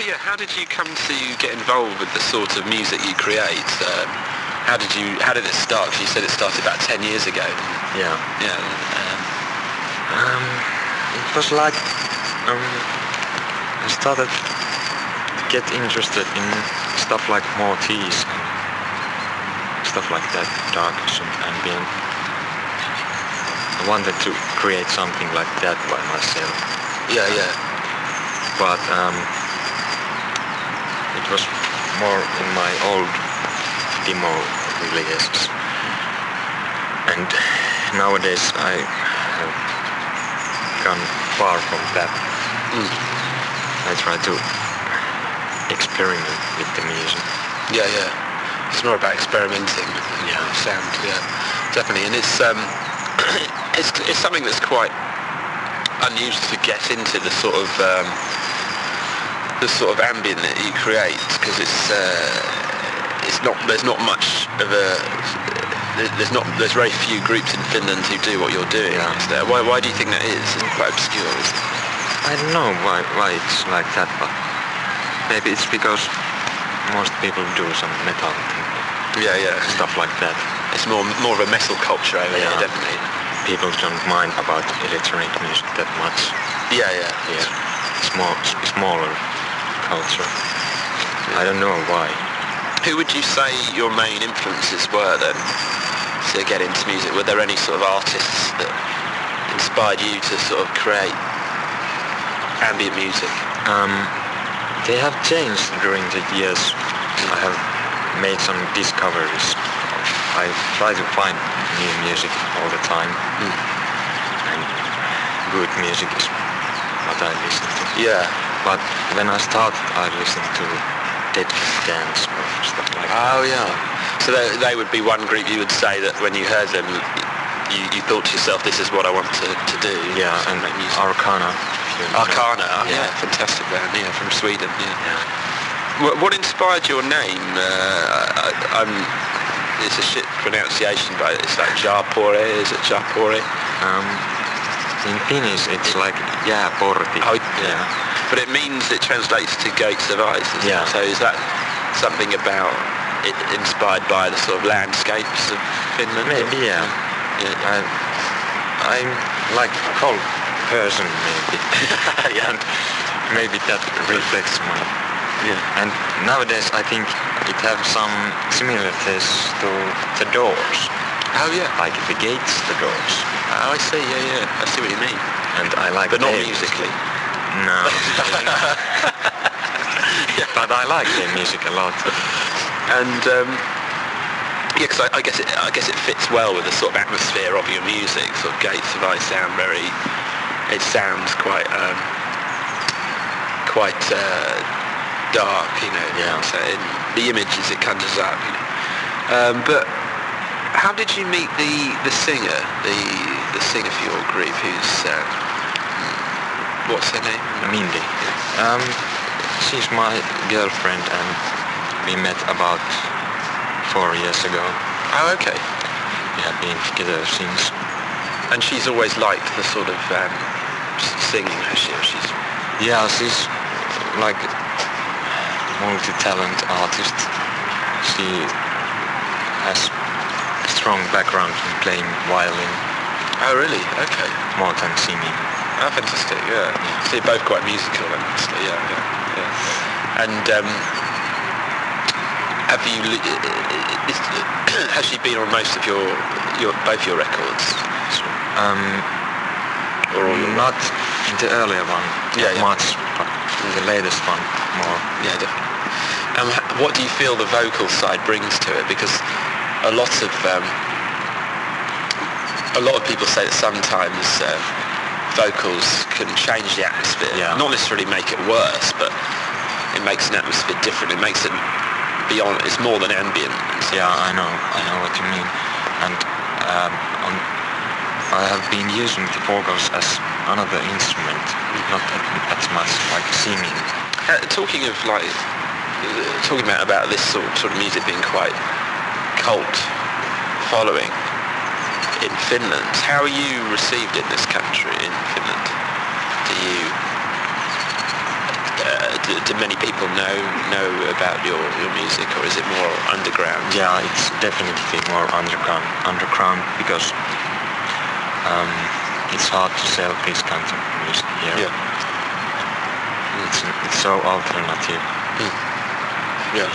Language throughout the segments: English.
So yeah, how did you come to get involved with the sort of music you create? How did it start? 'Cause you said it started about 10 years ago. Yeah. Yeah. It was like I started to get interested in stuff like Maltese and stuff like that, dark and ambient. I wanted to create something like that by myself. Yeah. But it was more in my old demo releases. And nowadays I have gone far from that. I try to experiment with the music. Yeah. It's more about experimenting with the sound. Yeah, definitely. And it's it's something that's quite unusual to get into the sort of ambient that you create, because there's not much of a there's very few groups in Finland who do what you're doing. Yeah. Why do you think that is? It's quite obscure, isn't it? I don't know why it's like that, but maybe it's because most people do some metal stuff like that. It's more of a metal culture over here, definitely. People don't mind about electronic music that much. Yeah. Smaller culture. I don't know why. Who would you say your main influences were then to get into music? Were there any sort of artists that inspired you to sort of create ambient music? They have changed during the years. I have made some discoveries. I try to find new music all the time. And good music is what I listen to. Yeah. But when I started, I listened to Dead Dance or stuff like that. Oh yeah. So they would be one group you would say that when you heard them, you thought to yourself, this is what I want to do. Yeah, and make music. Arcana. Arcana, fantastic band, from Sweden. Yeah. What inspired your name? It's a shit pronunciation, but it's like Jääportit. Is it Jääportit? In Finnish, it's like Jääportit. Oh, yeah. But it translates to gates of ice. Yeah. So is that something about it inspired by the sort of landscapes of Finland? Maybe, yeah. I'm like a cold person, maybe. And maybe that reflects my... Yeah. And nowadays I think it has some similarities to the doors. Oh yeah. Like the gates, the doors. Oh, I see, yeah. I see what you mean. And I like But not their musically. No. But I like their music a lot. And because I guess it fits well with the sort of atmosphere of your music. Sort of Gates of Ice sound very. It sounds quite dark, Yeah. So the images it conjures up. But how did you meet the singer, the singer for your group? Who's what's her name? Mindy. She's my girlfriend, and we met about 4 years ago. Oh, okay. We have been together since. And she's always liked the sort of singing, has she? Yeah, she's like multi-talent artist. She has a strong background in playing violin. Oh, really? Okay. More than singing. Oh, fantastic, yeah. So you're both quite musical, honestly, yeah. And have you... has she been on most of both your records? Or all your... Not in the earlier one, much, but in the latest one, more. Yeah, definitely. What do you feel the vocal side brings to it? Because a lot of people say that sometimes vocals can change the atmosphere. Yeah. Not necessarily make it worse, but it makes an atmosphere different. It makes it beyond. It's more than ambient. Yeah, I know what you mean. And I have been using the vocals as another instrument, not as much like singing. Talking about this sort of music being quite cult following in Finland, how are you received in this country, in Finland? do many people know about your music, or is it more underground? Yeah, it's definitely more underground because it's hard to sell this kind of music here. Yeah. It's so alternative. Yeah.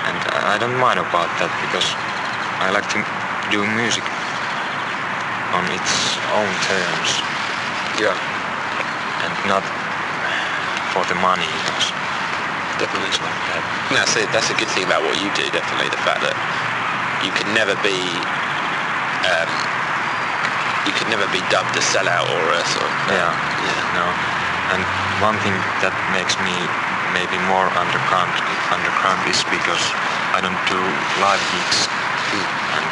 And I don't mind about that because I like to do music on its own terms. Yeah. And not for the money. Definitely. Like that. That's a good thing about what you do, definitely, the fact that you can never be dubbed a sellout or a sort of... No. And one thing that makes me maybe more underground is because I don't do live gigs. And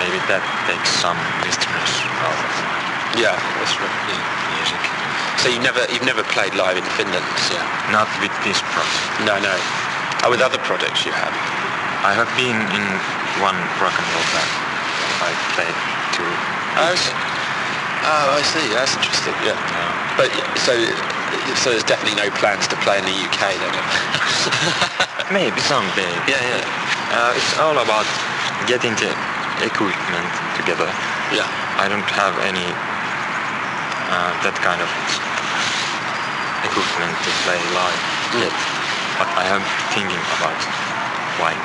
maybe that takes some listeners out of Yeah, that's right. Yeah. music. So you've never played live in Finland? Yeah. Not with this project. No. Oh, with other projects you have? I have been in one rock and roll band. I played two. Oh, I see. That's interesting. Yeah. But so there's definitely no plans to play in the UK then? Maybe someday. Yeah. It's all about getting the equipment together. Yeah. I don't have any that kind of equipment to play live yet. But I am thinking about buying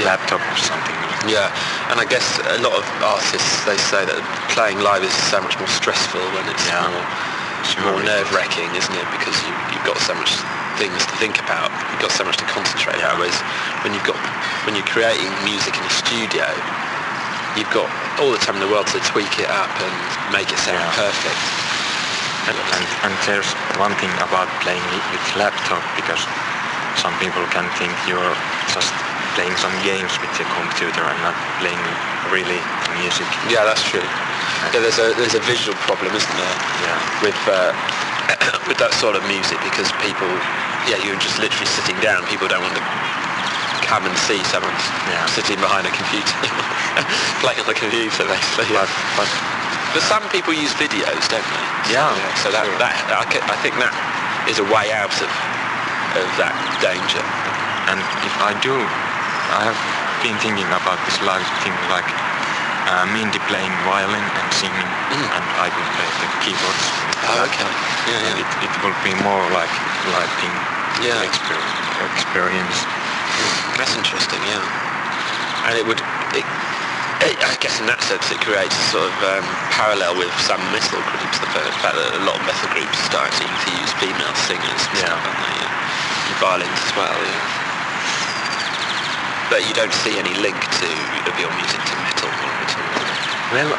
laptop or something. Yeah, and I guess a lot of artists, they say that playing live is so much more stressful when it's more nerve-wracking, isn't it? Because you've got so much things to think about, you've got so much to concentrate on. Whereas when you're creating music in a studio, you've got all the time in the world to tweak it up and make it sound perfect. And there's one thing about playing with laptop, because some people can think you're just playing some games with your computer and not playing really music. Yeah, that's true. Yeah, there's a visual problem, isn't there? Yeah. With that sort of music, because people, you're just literally sitting down. People don't want to come and see someone sitting behind a computer, playing on the computer, basically. But some people use videos, don't they? Yeah. So that I think that is a way out of that danger. And if I do, I have been thinking about this live thing, like Mindy playing violin and singing, and I could play the keyboards. Oh, okay. Yeah. It will be more like live thing. Experience. That's interesting. Yeah. And I guess in that sense it creates a sort of parallel with some metal groups. The fact that a lot of metal groups are starting to use female singers and stuff, aren't they? And violins as well. Yeah. But you don't see any link of your music to metal at all? Well,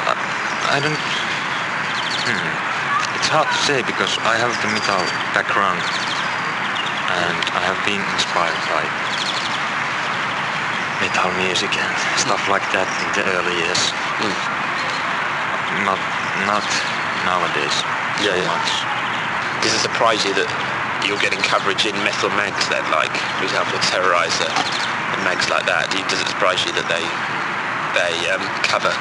I don't... It's hard to say because I have the metal background and I have been inspired by metal music and stuff like that in the early years. Not nowadays so much. Does it surprise you that you're getting coverage in metal mags then, like, for example, Terrorizer? And mags like that, does it surprise you that they cover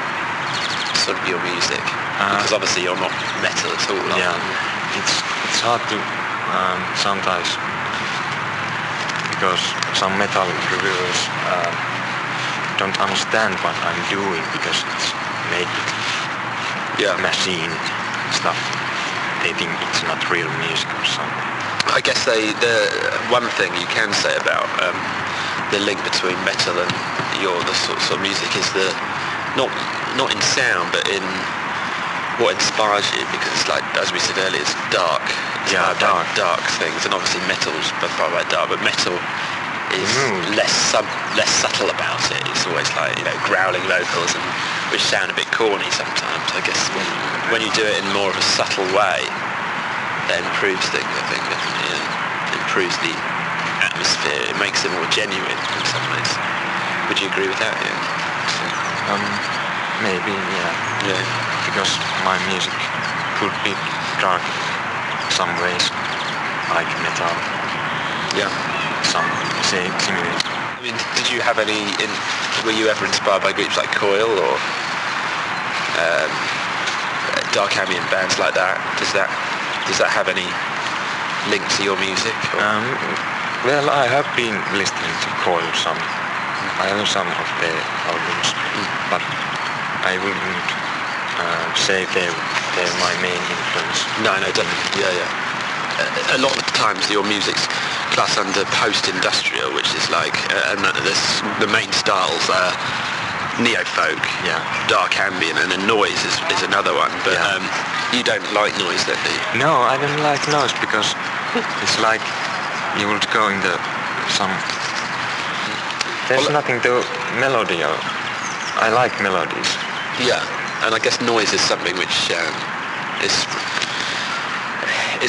sort of your music? Because obviously you're not metal at all. Yeah, it's hard to sometimes, because some metal reviewers don't understand what I'm doing because it's made with machine stuff. They think it's not real music or something. I guess the one thing you can say about the link between metal and the sort of music is not in sound but in what inspires you, because like as we said earlier, it's dark. Dark things, and obviously metal's inspired by dark, but metal is less subtle about it. It's always like, growling vocals, and which sound a bit corny sometimes. I guess when you do it in more of a subtle way, that improves things, I think, definitely. It improves the atmosphere. It makes it more genuine in some ways. Would you agree with that? Yeah. Maybe, yeah. Because my music could be dark in some ways, like metal. Yeah. Some similar. I mean, did you have were you ever inspired by groups like Coil or dark ambient bands like that? Does Does that have any link to your music? Well, I have been listening to Coil some. I own some of their albums, but I wouldn't say they're my main influence. No, definitely. Yeah. A lot of the times your music's classed under post-industrial, which is like, and the main styles are neo-folk, dark ambient, and then noise is another one. But you don't like noise, then, do you? No, I don't like noise because it's like you would go in some. There's nothing to melody. I like melodies. Yeah, and I guess noise is something which is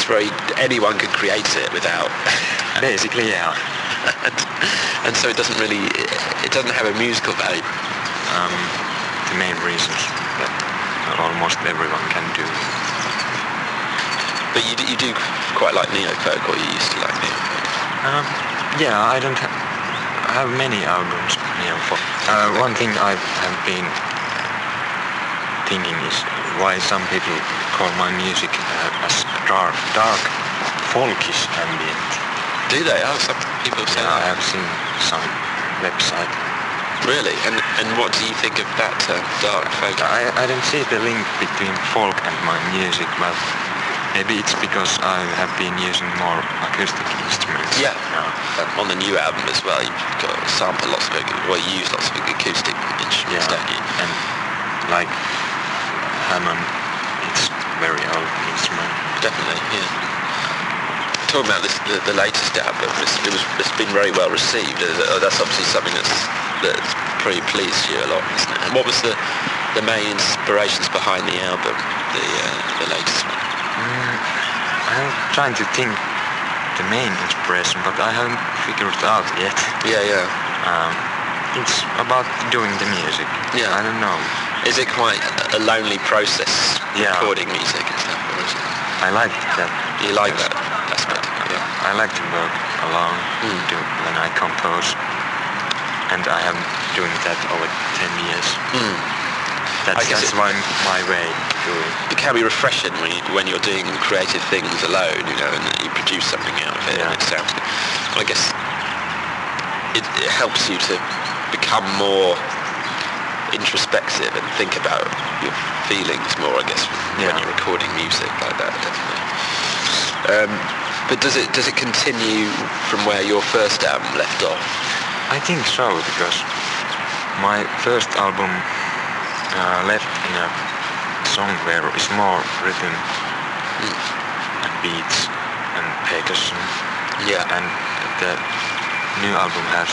very, anyone could create it without. Basically, yeah. and so it doesn't have a musical value. The main reasons that almost everyone can do. But you do quite like neo-folk, or you used to like neo-folk? Yeah, I don't have many albums neo-folk. One thing I have been thinking is why some people call my music as dark folkish ambient. Do they? Oh, some people say that. I have seen some website. Really? And what do you think of that term, dark folk? I don't see the link between folk and my music, but maybe it's because I have been using more acoustic instruments. Yeah. On the new album as well, you've got sample lots of you use lots of acoustic instruments, don't you? And like Hammond, it's very old instrument. Definitely, yeah. Talking about the latest album, it's been very well received. That's obviously something that's pretty pleased you a lot, isn't it? And what was the main inspirations behind the album, the latest one? I'm trying to think the main inspiration, but I haven't figured it out yet. Yeah. It's about doing the music. Yeah. I don't know. Is it quite a lonely process, recording music and stuff, or is it? I like that. You like that aspect? Yeah. I like to work alone when I compose, and I have been doing that over 10 years. That's my way to do it. It can be refreshing when you're doing creative things alone, and you produce something out of it, and it sounds good. I guess it helps you to become more introspective and think about your feelings more, I guess, when you're recording music like that, definitely. But does it continue from where your first album left off? I think so, because my first album left in a song where it's more rhythm and beats and percussion. Yeah. And the new album has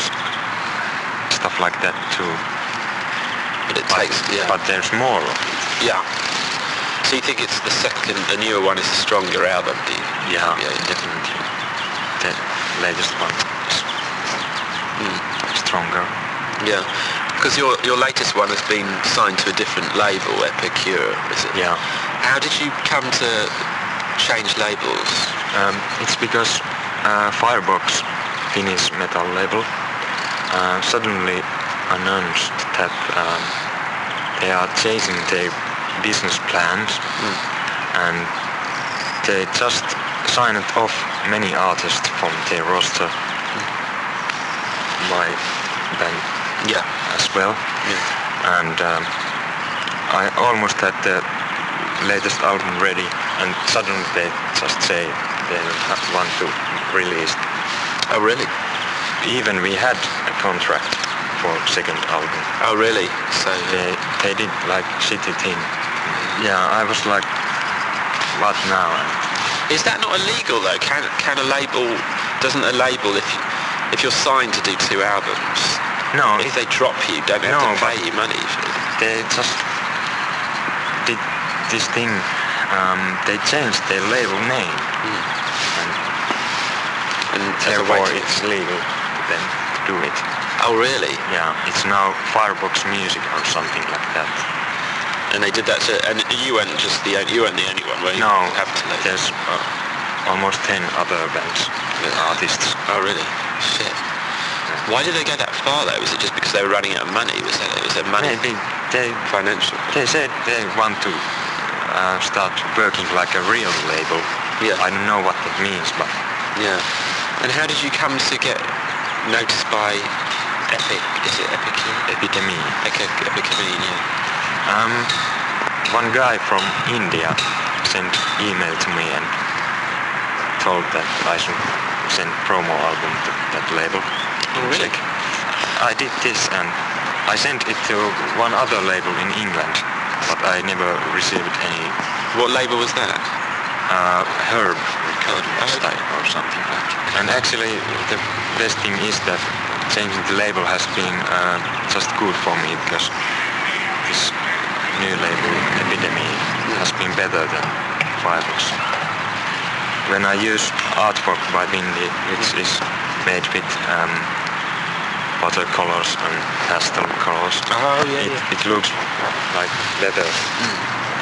stuff like that too. But there's more of it. Yeah. So you think it's the newer one is a stronger album, do you? Yeah, definitely. The latest one is stronger. Yeah. Because your latest one has been signed to a different label, Epicure, is it? Yeah. How did you come to change labels? It's because Firebox, Finnish metal label, suddenly announced that they are changing their business plans, and they just signed off many artists from their roster. My band as well. Yeah. And I almost had the latest album ready, and suddenly they just say they want to release. Oh, really? Even we had a contract for second album. Oh, really? So they did like shitty thing. Yeah, I was like, what now? Is that not illegal though? Doesn't a label, if you're signed to do 2 albums, no, if they drop you, don't they have to pay you money for it? They just did this thing. They changed their label name, and therefore it's legal to then do it. Oh, really? Yeah, it's now Firebox Music or something like that. And they did that, and you weren't the only one, were you? No, there's almost 10 other bands with artists. Oh, really? Shit. Why did they go that far though? Was it just because they were running out of money? Was there money? Maybe financial. They said they want to start working like a real label. Yeah. I don't know what that means, but Yeah. And how did you come to get noticed by Epic? Is it Epic? Epidemic. Epicamine, yeah. One guy from India sent email to me and told that I should send promo album to that label. Oh, really? Check. I did this and I sent it to one other label in England, but I never received any. What label was that? Herb recording okay. or something like that. And actually the best thing is that changing the label has been just good for me, because this new label Epidemic has been better than Rivals. When I use artwork by Bindi, which is made with watercolors and pastel colors, Oh, yeah, it looks like leather,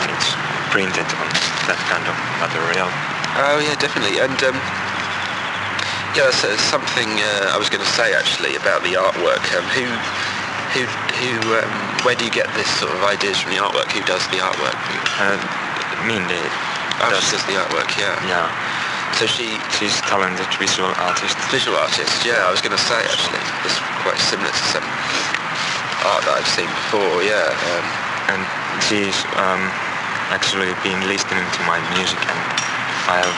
and it's printed on that kind of material. Oh, yeah, definitely. And yeah, so something I was going to say actually about the artwork. Where do you get this sort of ideas from the artwork? Who does the artwork for you? Mindy She does the artwork, yeah. Yeah. So she's talented visual artist. Visual artist, yeah. I was going to say actually, it's quite similar to some art that I've seen before, yeah. And she's actually been listening to my music, and I have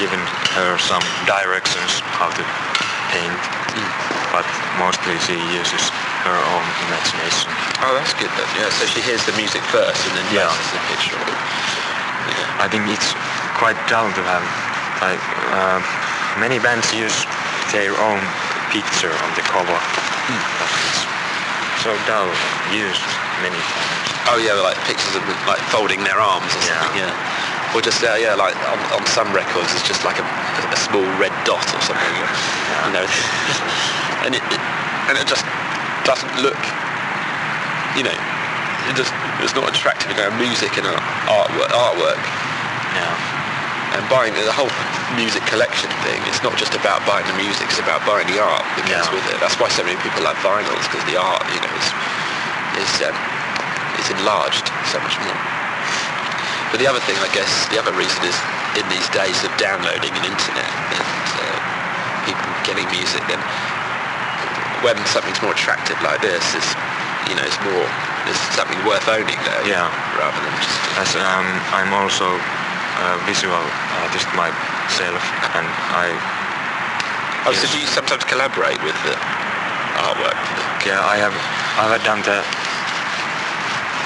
given her some directions how to paint, but mostly she uses her own imagination. Oh, that's good then. Yeah, so she hears the music first and then places the picture on it. Yeah. I think it's quite dull to have, like, many bands use their own picture on the cover, but it's so dull used many times. Oh yeah, like pictures of like folding their arms or something. Yeah. Or just like on some records it's just like a small red dot or something. Yeah. You know, and it just doesn't look. You know, it's not attractive. You know, music and artwork. Yeah. And buying the whole music collection thing, it's not just about buying the music, it's about buying the art that goes with it. That's why so many people like vinyls, because the art, you know, is enlarged so much more. But the other thing, I guess, the other reason is in these days of downloading and internet and people getting music, then when something's more attractive like this, is, you know, it's something worth owning there. Yeah. Rather than just... As I'm also a visual artist myself, and Oh, so do you sometimes collaborate with the artwork? Yeah, I've done the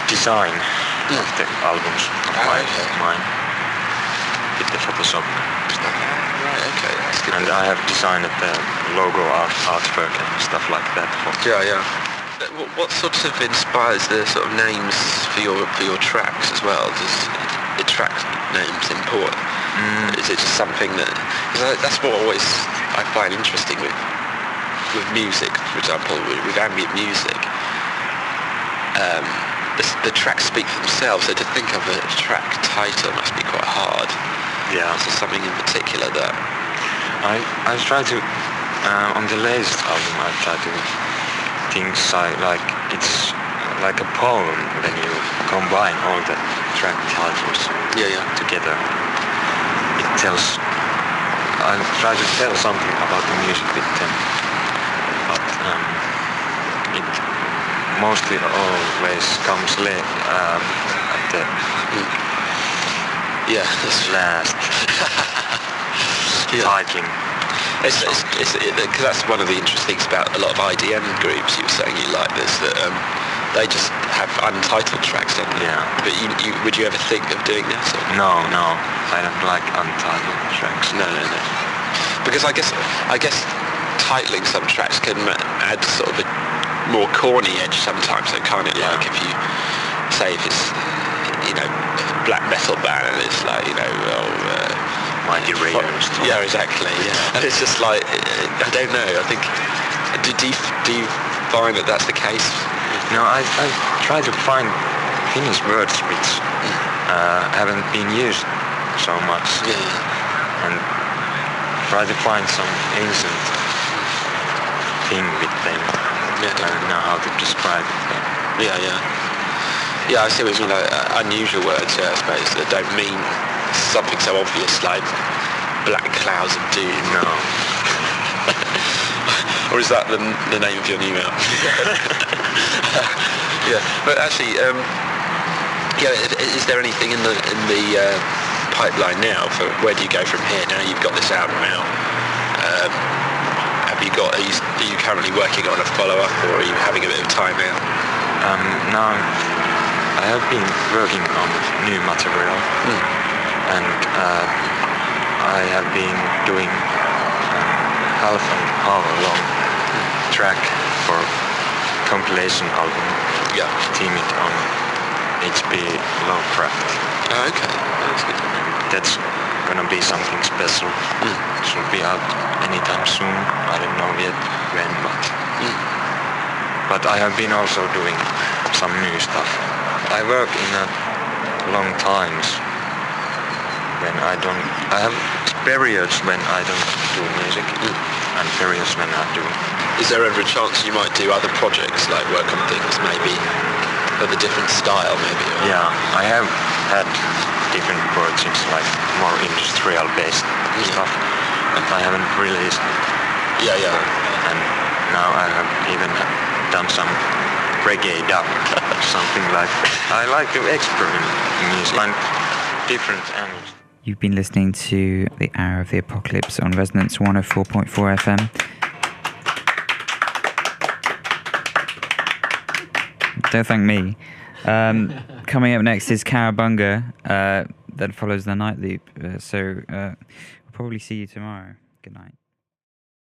design of the albums of mine with the Photoshop stuff. Right, okay, that's good. And I have designed the logo artwork and stuff like that. Yeah. What sort of inspires the sort of names for your tracks as well? Does the track names important? Is it just something that's what I find interesting with music, for example, with ambient music. The tracks speak for themselves, so to think of a track title must be quite hard. Yeah. Is there something in particular that... I try to, on the latest album, I try to think like it's like a poem when you combine all the track titles together. It tells, I try to tell something about the music with them, but it mostly always comes at the last titling. Because that's one of the interesting things about a lot of IDM groups. You were saying you like this, that they just have untitled tracks, don't they? Yeah. But would you ever think of doing that? No, I don't like untitled tracks. No. Because I guess titling some tracks can add sort of a more corny edge sometimes. So kind of like if you say if it's, you know, black metal band and it's like, you know, Mighty Raiders. Yeah, exactly. Yeah. And it's just like, I don't know. I think, do you find that that's the case? No, I try to find Finnish words which haven't been used so much, and try to find some ancient thing with them. I don't know how to describe it. Yeah, I see what you mean, like, unusual words, I suppose, that don't mean something so obvious like Black Clouds of Doom? No. Or is that the name of your new album? Yeah, but actually, is there anything in the pipeline now for where do you go from here? Now you've got this album out. Are you currently working on a follow-up, or are you having a bit of time out? Now I have been working on new material, and I have been doing half an hour long track for compilation album. Yeah. Team it on HP Lovecraft. Oh, okay, that's good. That's gonna be something special. It should be out anytime soon. I don't know yet when, but I have been also doing some new stuff. I work in a long times when I have periods when I don't do music and periods when I do. Is there ever a chance you might do other projects, like work on things maybe of a different style maybe? Or? Yeah, I have had different projects, like more industrial based stuff, but I haven't released. Yeah. And now I have even done some reggae dub, something like that. I like to experiment in music, find different angles. You've been listening to The Hour of the Apocalypse on Resonance 104.4 FM. Don't thank me. Coming up next is Cowabunga, that follows the Night Loop. So we'll probably see you tomorrow. Good night.